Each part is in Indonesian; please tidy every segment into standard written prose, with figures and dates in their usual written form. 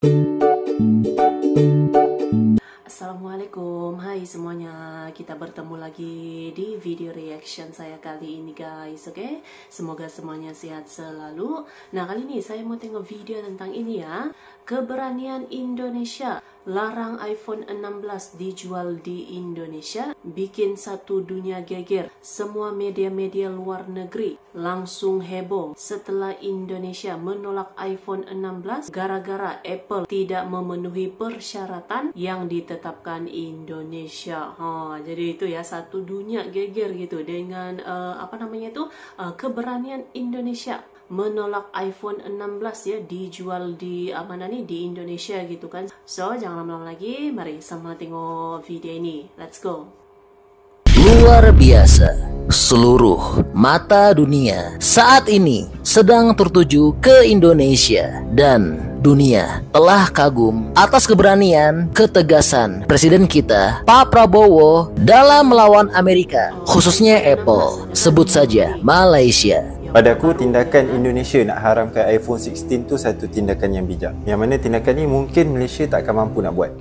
Assalamualaikum, hai semuanya. Kita bertemu lagi di video reaction saya kali ini guys, oke? Semoga semuanya sehat selalu. Nah, kali ini saya mau tengok video tentang ini ya. Keberanian Indonesia, larang iPhone 16 dijual di Indonesia, bikin satu dunia geger. Semua media-media luar negeri langsung heboh setelah Indonesia menolak iPhone 16 gara-gara Apple tidak memenuhi persyaratan yang ditetapkan Indonesia. Jadi itu ya, satu dunia geger gitu dengan keberanian Indonesia menolak iPhone 16 ya dijual di di Indonesia gitu kan. So, jangan lama-lama lagi, mari sama tengok video ini. Let's go. Luar biasa, seluruh mata dunia saat ini sedang tertuju ke Indonesia dan dunia telah kagum atas keberanian, ketegasan Presiden kita, Pak Prabowo dalam melawan Amerika, khususnya Apple, sebut saja Malaysia. Pada aku, tindakan Indonesia nak haramkan iPhone 16 tu satu tindakan yang bijak. Yang mana tindakan ni mungkin Malaysia tak akan mampu nak buat.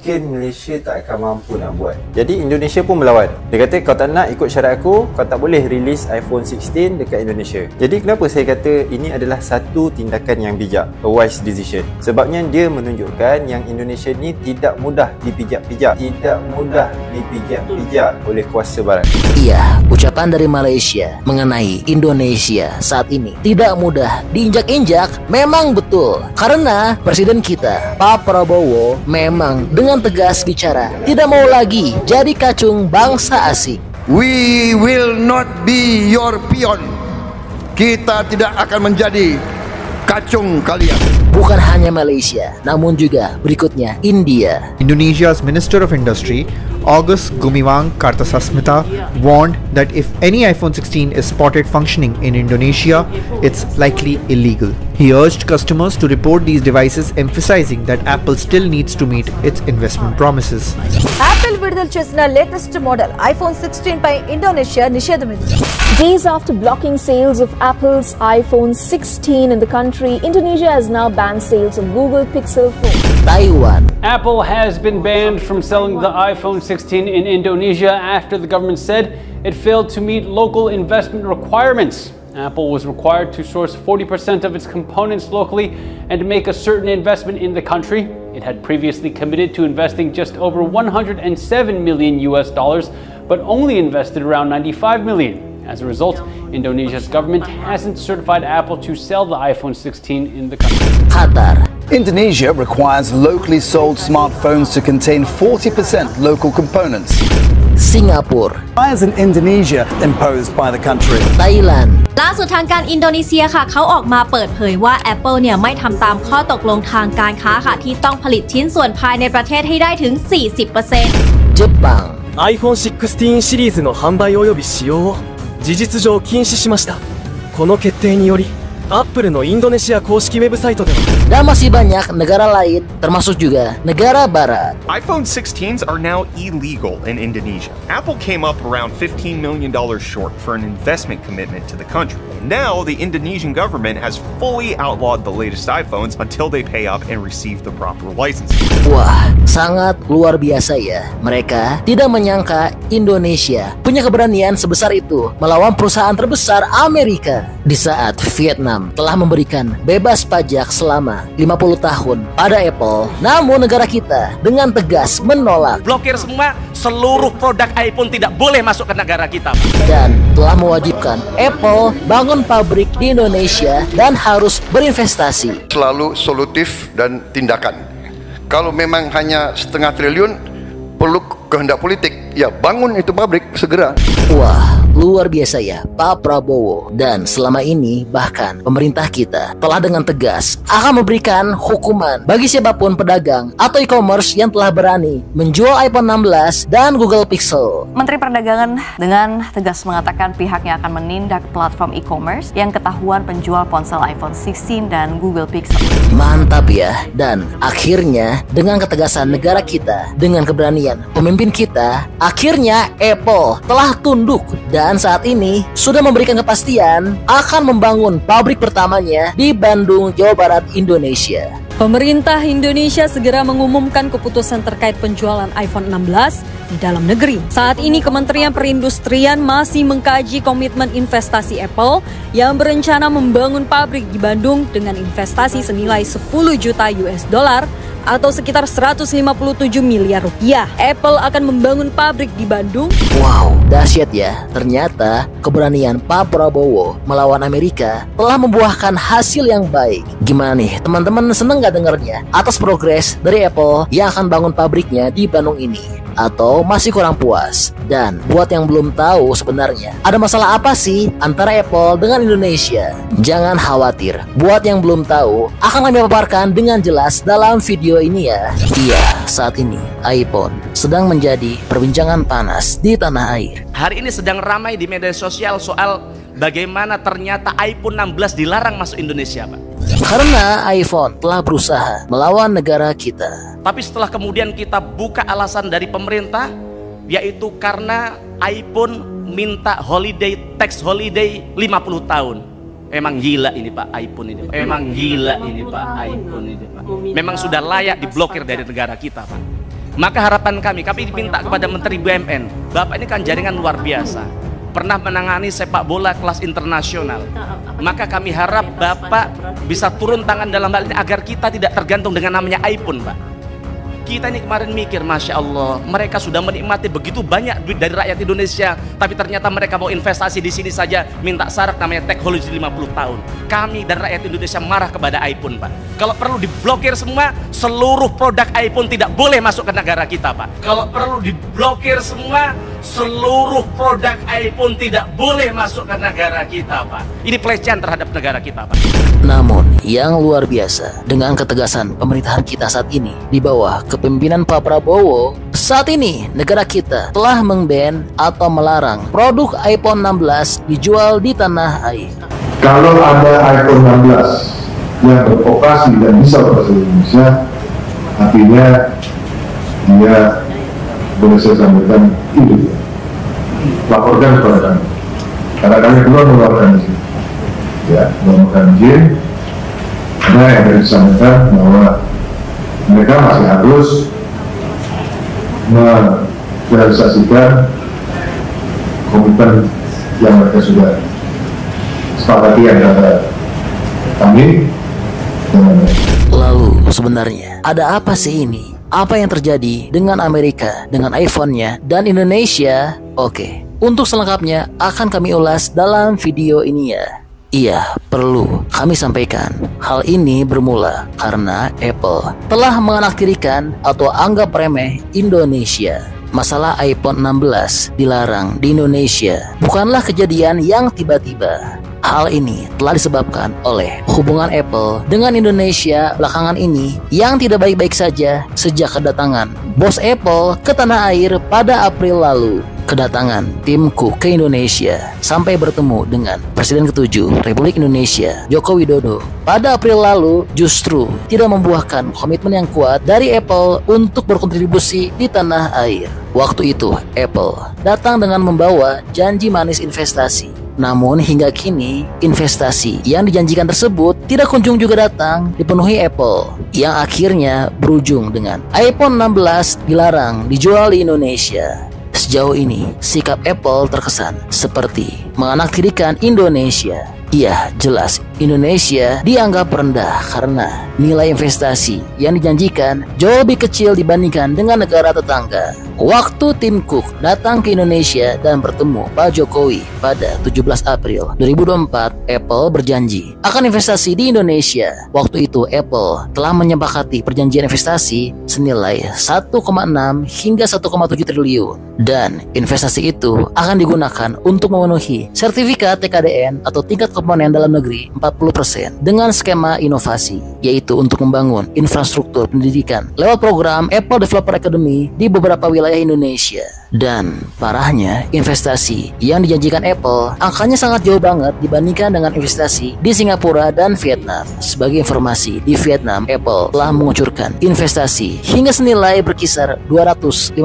Jadi Indonesia pun melawan. Dia kata kau tak nak ikut syarat aku, kau tak boleh release iPhone 16 dekat Indonesia. Jadi kenapa saya kata ini adalah satu tindakan yang bijak, a wise decision? Sebabnya dia menunjukkan yang Indonesia ni tidak mudah dipijak-pijak, oleh kuasa barat. Iya, ucapan dari Malaysia mengenai Indonesia saat ini tidak mudah diinjak-injak memang betul, karena Presiden kita Pak Prabowo memang dengan tegas bicara tidak mau lagi jadi kacung bangsa asing. We will not be your peon. Kita tidak akan menjadi kacung kalian. Bukan hanya Malaysia, namun juga berikutnya India. Indonesia's Minister of Industry, August Gumiwang Kartasasmita, warned that if any iPhone 16 is spotted functioning in Indonesia, it's likely illegal. He urged customers to report these devices, emphasizing that Apple still needs to meet its investment promises. Apple విడుదల చేసిన latest model iPhone 16 పై ఇండోనేషియా నిషేధం విధించింది. Days after blocking sales of Apple's iPhone 16 in the country, Indonesia has now banned sales of Google Pixel phone. Taiwan. Apple has been banned from selling the iPhone 16 in Indonesia after the government said it failed to meet local investment requirements. Apple was required to source 40% of its components locally and to make a certain investment in the country. It had previously committed to investing just over $107 million but only invested around $95 million. As a result, Indonesia's government hasn't certified Apple to sell the iPhone 16 in the country. Qatar. Indonesia requires locally sold smartphones to contain 40% local components. Singapore. Fires in Indonesia imposed by the country. Thailand. ล่าสุดทางการอินโดนีเซียค่ะเขาออกมาเปิดเผยว่า Apple เนี่ยไม่ทำตามข้อตกลงทางการค้าค่ะที่ต้องผลิตชิ้นส่วนภายในประเทศให้ได้ถึง 40%. Jepang. iPhone 16シリーズの販売及び使用を事実上禁止しました。この決定によりApple のインドネシア公式ウェブサイトでは Dan masih banyak negara lain, termasuk juga negara barat. iPhone 16s are now illegal in Indonesia. Apple came up around $15 million short for an investment commitment to the country. Now, the Indonesian government has fully outlawed the latest iPhones until they pay up and receive the proper license. Wah, sangat luar biasa ya. Mereka tidak menyangka Indonesia punya keberanian sebesar itu melawan perusahaan terbesar Amerika di saat Vietnam telah memberikan bebas pajak selama 50 tahun pada Apple, namun negara kita dengan tegas menolak. Blokir semua, seluruh produk iPhone tidak boleh masuk ke negara kita. Dan telah mewajibkan Apple bangun pabrik di Indonesia dan harus berinvestasi. Selalu solutif dan tindakan. Kalau memang hanya setengah triliun, perlu kehendak politik, ya bangun itu pabrik segera. Wah, luar biasa ya Pak Prabowo. Dan selama ini bahkan pemerintah kita telah dengan tegas akan memberikan hukuman bagi siapapun pedagang atau e-commerce yang telah berani menjual iPhone 16 dan Google Pixel. Menteri Perdagangan dengan tegas mengatakan pihaknya akan menindak platform e-commerce yang ketahuan penjual ponsel iPhone 16 dan Google Pixel. Mantap ya. Dan akhirnya dengan ketegasan negara kita, dengan keberanian pemimpin kita, akhirnya Apple telah tunduk dan dan saat ini sudah memberikan kepastian akan membangun pabrik pertamanya di Bandung, Jawa Barat, Indonesia. Pemerintah Indonesia segera mengumumkan keputusan terkait penjualan iPhone 16 di dalam negeri. Saat ini Kementerian Perindustrian masih mengkaji komitmen investasi Apple yang berencana membangun pabrik di Bandung dengan investasi senilai 10 juta US dollar atau sekitar 157 miliar rupiah. Apple akan membangun pabrik di Bandung. Wow, dahsyat ya. Ternyata keberanian Pak Prabowo melawan Amerika telah membuahkan hasil yang baik. Gimana nih, teman-teman seneng gak dengarnya atas progres dari Apple yang akan bangun pabriknya di Bandung ini? Atau masih kurang puas? Dan buat yang belum tahu sebenarnya ada masalah apa sih antara Apple dengan Indonesia? Jangan khawatir, buat yang belum tahu akan kami paparkan dengan jelas dalam video ini ya. Iya, saat ini iPhone sedang menjadi perbincangan panas di tanah air. Hari ini sedang ramai di media sosial soal bagaimana ternyata iPhone 16 dilarang masuk Indonesia, Pak. Karena iPhone telah berusaha melawan negara kita. Tapi setelah kemudian kita buka alasan dari pemerintah, yaitu karena iPhone minta tax holiday 50 tahun. Emang gila ini Pak iPhone ini Pak. Emang gila ini Pak iPhone ini Pak. Memang sudah layak diblokir dari negara kita Pak. Maka harapan kami diminta kepada Menteri BUMN. Bapak ini kan jaringan luar biasa, pernah menangani sepak bola kelas internasional. Maka kami harap Bapak bisa turun tangan dalam hal ini agar kita tidak tergantung dengan namanya iPhone Pak. Kita ini kemarin mikir, Masya Allah, mereka sudah menikmati begitu banyak duit dari rakyat Indonesia, tapi ternyata mereka mau investasi di sini saja, minta syarat namanya tax holiday 50 tahun. Kami dan rakyat Indonesia marah kepada iPhone, Pak. Kalau perlu diblokir semua, seluruh produk iPhone tidak boleh masuk ke negara kita, Pak. Kalau perlu diblokir semua, seluruh produk iPhone tidak boleh masuk ke negara kita, Pak. Ini pelecehan terhadap negara kita, Pak. Namun yang luar biasa, dengan ketegasan pemerintahan kita saat ini di bawah kepemimpinan Pak Prabowo, saat ini negara kita telah meng-ban atau melarang produk iPhone 16 dijual di tanah air. Kalau ada iPhone 16 yang beroperasi dan bisa beroperasi di Indonesia, artinya dia boleh saya sampaikan hidup. Laporkan kepada kami, karena kami belum mengeluarkan izin. Ya, mengeluarkan izin. Karena yang tadi disampaikan bahwa mereka masih harus merealisasikan komitmen yang mereka sudah sepakati antara kami dengan mereka. Lalu sebenarnya ada apa sih ini? Apa yang terjadi dengan Amerika, dengan iPhone-nya, dan Indonesia? Oke, untuk selengkapnya akan kami ulas dalam video ini ya. Iya, perlu kami sampaikan. Hal ini bermula karena Apple telah menganaktirikan atau anggap remeh Indonesia. Masalah iPhone 16 dilarang di Indonesia bukanlah kejadian yang tiba-tiba. Hal ini telah disebabkan oleh hubungan Apple dengan Indonesia belakangan ini yang tidak baik-baik saja sejak kedatangan bos Apple ke tanah air pada April lalu. Kedatangan tim Cook ke Indonesia sampai bertemu dengan Presiden ke-7 Republik Indonesia Joko Widodo pada April lalu justru tidak membuahkan komitmen yang kuat dari Apple untuk berkontribusi di tanah air. Waktu itu Apple datang dengan membawa janji manis investasi. Namun hingga kini investasi yang dijanjikan tersebut tidak kunjung juga datang dipenuhi Apple, yang akhirnya berujung dengan iPhone 16 dilarang dijual di Indonesia. Sejauh ini sikap Apple terkesan seperti menganaktirikan Indonesia. Iya, jelas Indonesia dianggap rendah karena nilai investasi yang dijanjikan jauh lebih kecil dibandingkan dengan negara tetangga. Waktu tim Cook datang ke Indonesia dan bertemu Pak Jokowi pada 17 April 2024, Apple berjanji akan investasi di Indonesia. Waktu itu Apple telah menyepakati perjanjian investasi senilai 1,6 hingga 1,7 triliun. Dan investasi itu akan digunakan untuk memenuhi sertifikat TKDN atau tingkat komponen dalam negeri 40% dengan skema inovasi, yaitu untuk membangun infrastruktur pendidikan lewat program Apple Developer Academy di beberapa wilayah Indonesia. Dan parahnya, investasi yang dijanjikan Apple angkanya sangat jauh banget dibandingkan dengan investasi di Singapura dan Vietnam. Sebagai informasi, di Vietnam Apple telah mengucurkan investasi hingga senilai berkisar 255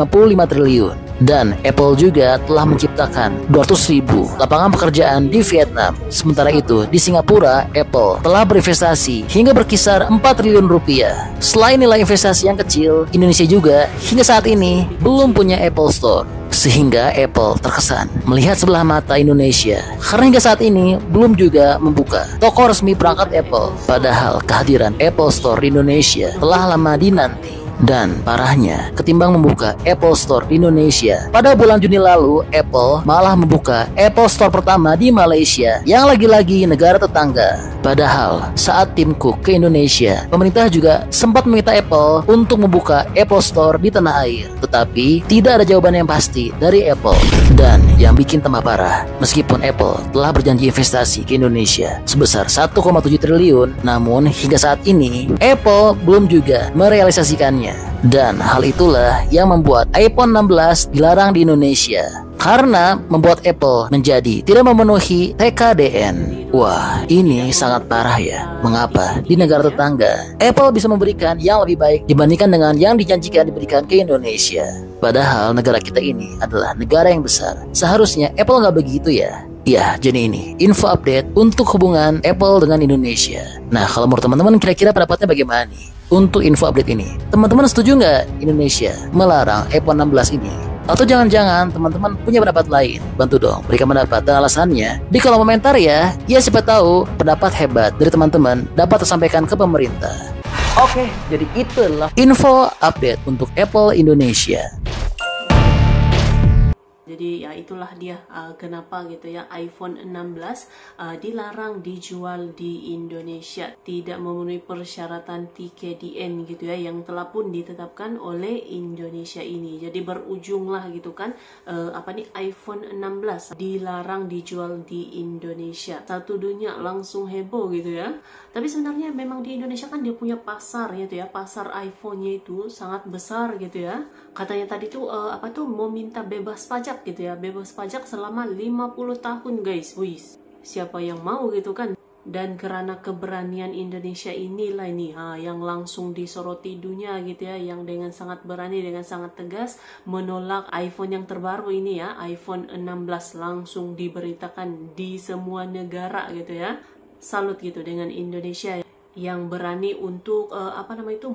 triliun. Dan Apple juga telah menciptakan 200.000 lapangan pekerjaan di Vietnam. Sementara itu, di Singapura, Apple telah berinvestasi hingga berkisar 4 triliun rupiah. Selain nilai investasi yang kecil, Indonesia juga hingga saat ini belum punya Apple Store. Sehingga Apple terkesan melihat sebelah mata Indonesia karena hingga saat ini belum juga membuka toko resmi perangkat Apple. Padahal kehadiran Apple Store di Indonesia telah lama dinanti. Dan parahnya, ketimbang membuka Apple Store di Indonesia, pada bulan Juni lalu, Apple malah membuka Apple Store pertama di Malaysia, yang lagi-lagi negara tetangga. Padahal, saat tim Cook ke Indonesia, pemerintah juga sempat meminta Apple untuk membuka Apple Store di tanah air. Tetapi, tidak ada jawaban yang pasti dari Apple. Dan yang bikin tambah parah, meskipun Apple telah berjanji investasi ke Indonesia sebesar 1,7 triliun, namun hingga saat ini, Apple belum juga merealisasikannya. Dan hal itulah yang membuat iPhone 16 dilarang di Indonesia karena membuat Apple menjadi tidak memenuhi TKDN. Wah, ini sangat parah ya. Mengapa di negara tetangga Apple bisa memberikan yang lebih baik dibandingkan dengan yang dijanjikan diberikan ke Indonesia? Padahal negara kita ini adalah negara yang besar. Seharusnya Apple nggak begitu ya. Ya, jadi ini info update untuk hubungan Apple dengan Indonesia. Nah, kalau menurut teman-teman kira-kira pendapatnya bagaimana nih untuk info update ini? Teman-teman setuju nggak Indonesia melarang iPhone 16 ini? Atau jangan-jangan teman-teman punya pendapat lain? Bantu dong berikan pendapat dan alasannya di kolom komentar ya. Ya, siapa tahu pendapat hebat dari teman-teman dapat tersampaikan ke pemerintah. Oke, jadi itu adalah info update untuk Apple Indonesia. Jadi ya itulah dia kenapa gitu ya iPhone 16 dilarang dijual di Indonesia, tidak memenuhi persyaratan TKDN gitu ya yang telah pun ditetapkan oleh Indonesia ini. Jadi berujunglah gitu kan iPhone 16 dilarang dijual di Indonesia. Satu dunia langsung heboh gitu ya. Tapi sebenarnya memang di Indonesia kan dia punya pasar gitu ya, pasar iPhone-nya itu sangat besar gitu ya. Katanya tadi tuh mau minta bebas pajak gitu ya, bebas pajak selama 50 tahun guys. Wih, siapa yang mau gitu kan? Dan karena keberanian Indonesia inilah ini yang langsung disoroti dunia gitu ya, yang dengan sangat berani, dengan sangat tegas menolak iPhone yang terbaru ini ya, iPhone 16 langsung diberitakan di semua negara gitu ya. Salut gitu dengan Indonesia yang berani untuk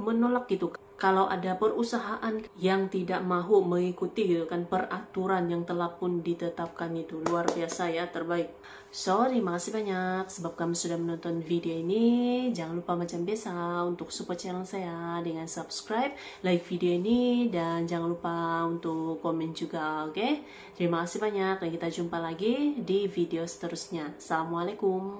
menolak gitu kalau ada perusahaan yang tidak mau mengikuti gitu kan peraturan yang telah pun ditetapkan. Itu luar biasa ya, terbaik. So, terima kasih banyak sebab kamu sudah menonton video ini. Jangan lupa macam biasa untuk support channel saya dengan subscribe, like video ini, dan jangan lupa untuk komen juga, oke? Terima kasih banyak dan kita jumpa lagi di video seterusnya. Assalamualaikum.